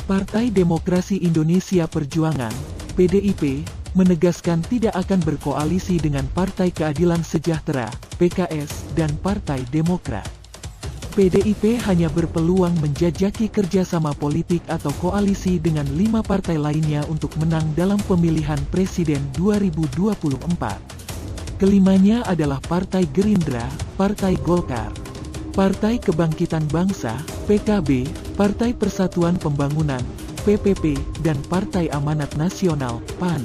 Partai Demokrasi Indonesia Perjuangan, PDIP, menegaskan tidak akan berkoalisi dengan Partai Keadilan Sejahtera, PKS, dan Partai Demokrat. PDIP hanya berpeluang menjajaki kerjasama politik atau koalisi dengan 5 partai lainnya untuk menang dalam pemilihan presiden 2024. Kelimanya adalah Partai Gerindra, Partai Golkar, Partai Kebangkitan Bangsa, PKB, Partai Persatuan Pembangunan, PPP, dan Partai Amanat Nasional, PAN.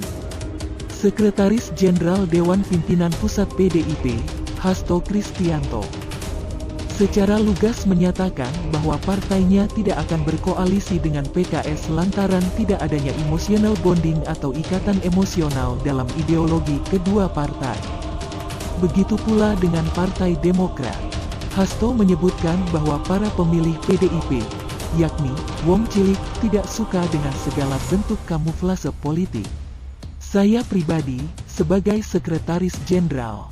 Sekretaris Jenderal Dewan Pimpinan Pusat PDIP, Hasto Kristianto, secara lugas menyatakan bahwa partainya tidak akan berkoalisi dengan PKS lantaran tidak adanya emotional bonding atau ikatan emosional dalam ideologi kedua partai. Begitu pula dengan Partai Demokrat. Hasto menyebutkan bahwa para pemilih PDIP, yakni Wong Cilik, tidak suka dengan segala bentuk kamuflase politik. Saya pribadi, sebagai Sekretaris Jenderal,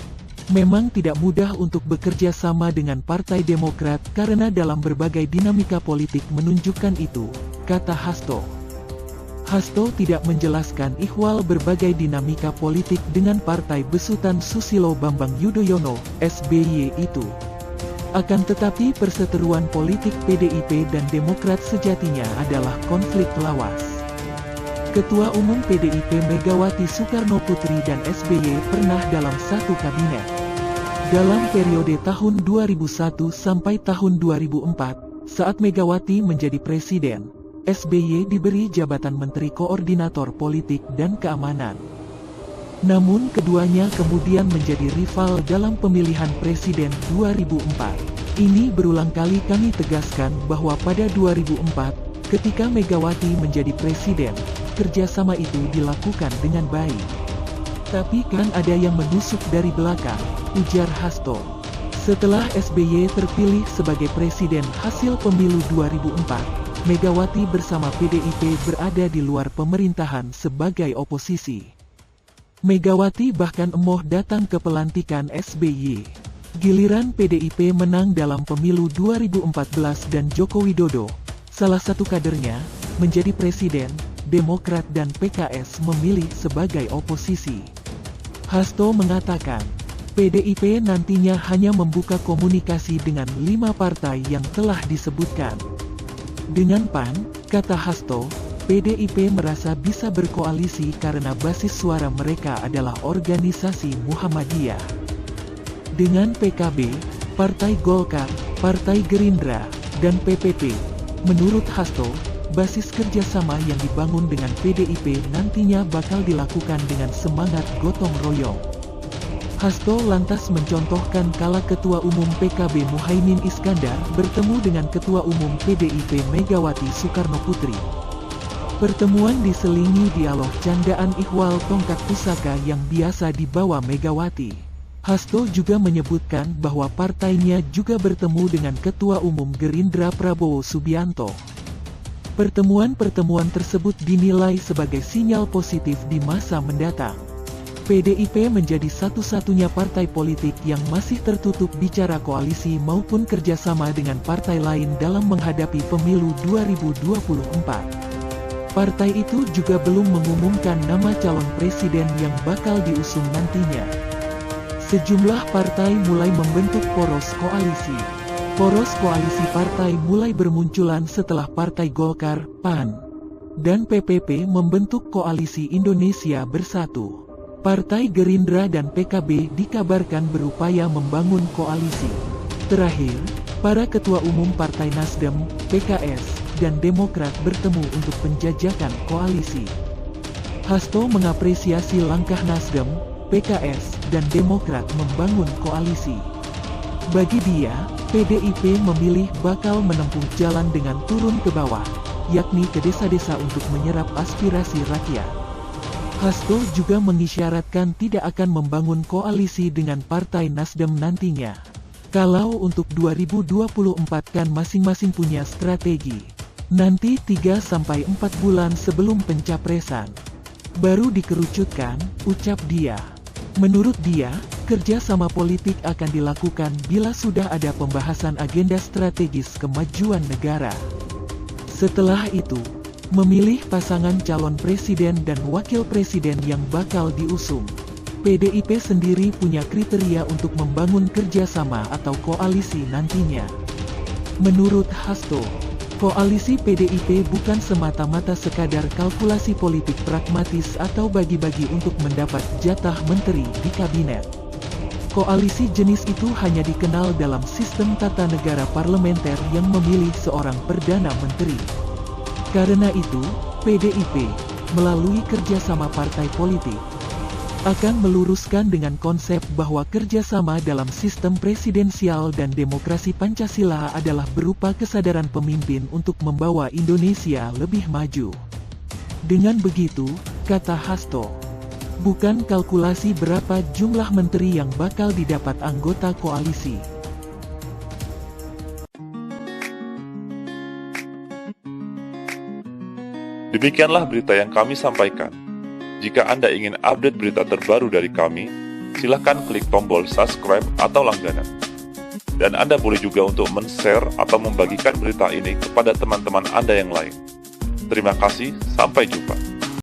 memang tidak mudah untuk bekerja sama dengan Partai Demokrat karena dalam berbagai dinamika politik menunjukkan itu, kata Hasto. Hasto tidak menjelaskan ihwal berbagai dinamika politik dengan Partai Besutan Susilo Bambang Yudhoyono, SBY itu. Akan tetapi perseteruan politik PDIP dan Demokrat sejatinya adalah konflik lawas. Ketua Umum PDIP Megawati Soekarnoputri dan SBY pernah dalam satu kabinet. Dalam periode tahun 2001 sampai tahun 2004, saat Megawati menjadi presiden, SBY diberi jabatan Menteri Koordinator Politik dan Keamanan. Namun keduanya kemudian menjadi rival dalam pemilihan presiden 2004. Ini berulang kali kami tegaskan bahwa pada 2004, ketika Megawati menjadi presiden, kerjasama itu dilakukan dengan baik. Tapi kan ada yang menusuk dari belakang, ujar Hasto. Setelah SBY terpilih sebagai presiden hasil pemilu 2004, Megawati bersama PDIP berada di luar pemerintahan sebagai oposisi. Megawati bahkan emoh datang ke pelantikan SBY. Giliran PDIP menang dalam pemilu 2014 dan Joko Widodo, salah satu kadernya, menjadi presiden, Demokrat dan PKS memilih sebagai oposisi. Hasto mengatakan, PDIP nantinya hanya membuka komunikasi dengan 5 partai yang telah disebutkan. Dengan PAN, kata Hasto, PDIP merasa bisa berkoalisi karena basis suara mereka adalah organisasi Muhammadiyah. Dengan PKB, Partai Golkar, Partai Gerindra, dan PPP, menurut Hasto, basis kerjasama yang dibangun dengan PDIP nantinya bakal dilakukan dengan semangat gotong royong. Hasto lantas mencontohkan kala Ketua Umum PKB Muhaimin Iskandar bertemu dengan Ketua Umum PDIP Megawati Soekarnoputri. Pertemuan diselingi dialog candaan ihwal tongkat pusaka yang biasa dibawa Megawati. Hasto juga menyebutkan bahwa partainya juga bertemu dengan Ketua Umum Gerindra Prabowo Subianto. Pertemuan-pertemuan tersebut dinilai sebagai sinyal positif di masa mendatang. PDIP menjadi satu-satunya partai politik yang masih tertutup bicara koalisi maupun kerjasama dengan partai lain dalam menghadapi pemilu 2024. Partai itu juga belum mengumumkan nama calon presiden yang bakal diusung nantinya. Sejumlah partai mulai membentuk poros koalisi. Poros koalisi partai mulai bermunculan setelah Partai Golkar, PAN, dan PPP membentuk Koalisi Indonesia Bersatu. Partai Gerindra dan PKB dikabarkan berupaya membangun koalisi. Terakhir, para ketua umum Partai Nasdem, PKS, dan Demokrat bertemu untuk penjajakan koalisi. Hasto mengapresiasi langkah Nasdem, PKS, dan Demokrat membangun koalisi. Bagi dia, PDIP memilih bakal menempuh jalan dengan turun ke bawah, yakni ke desa-desa untuk menyerap aspirasi rakyat. Hasto juga mengisyaratkan tidak akan membangun koalisi dengan Partai Nasdem nantinya. Kalau untuk 2024 kan masing-masing punya strategi. Nanti 3-4 bulan sebelum pencapresan baru dikerucutkan, ucap dia. Menurut dia, kerja sama politik akan dilakukan bila sudah ada pembahasan agenda strategis kemajuan negara. Setelah itu, Memilih pasangan calon presiden dan wakil presiden yang bakal diusung. PDIP sendiri punya kriteria untuk membangun kerjasama atau koalisi nantinya. Menurut Hasto, koalisi PDIP bukan semata-mata sekadar kalkulasi politik pragmatis atau bagi-bagi untuk mendapat jatah menteri di kabinet. Koalisi jenis itu hanya dikenal dalam sistem tata negara parlementer yang memilih seorang perdana menteri. Karena itu, PDIP, melalui kerjasama partai politik, akan meluruskan dengan konsep bahwa kerjasama dalam sistem presidensial dan demokrasi Pancasila adalah berupa kesadaran pemimpin untuk membawa Indonesia lebih maju. Dengan begitu, kata Hasto, bukan kalkulasi berapa jumlah menteri yang bakal didapat anggota koalisi. Demikianlah berita yang kami sampaikan. Jika Anda ingin update berita terbaru dari kami, silakan klik tombol subscribe atau langganan. Dan Anda boleh juga untuk men-share atau membagikan berita ini kepada teman-teman Anda yang lain. Terima kasih, sampai jumpa.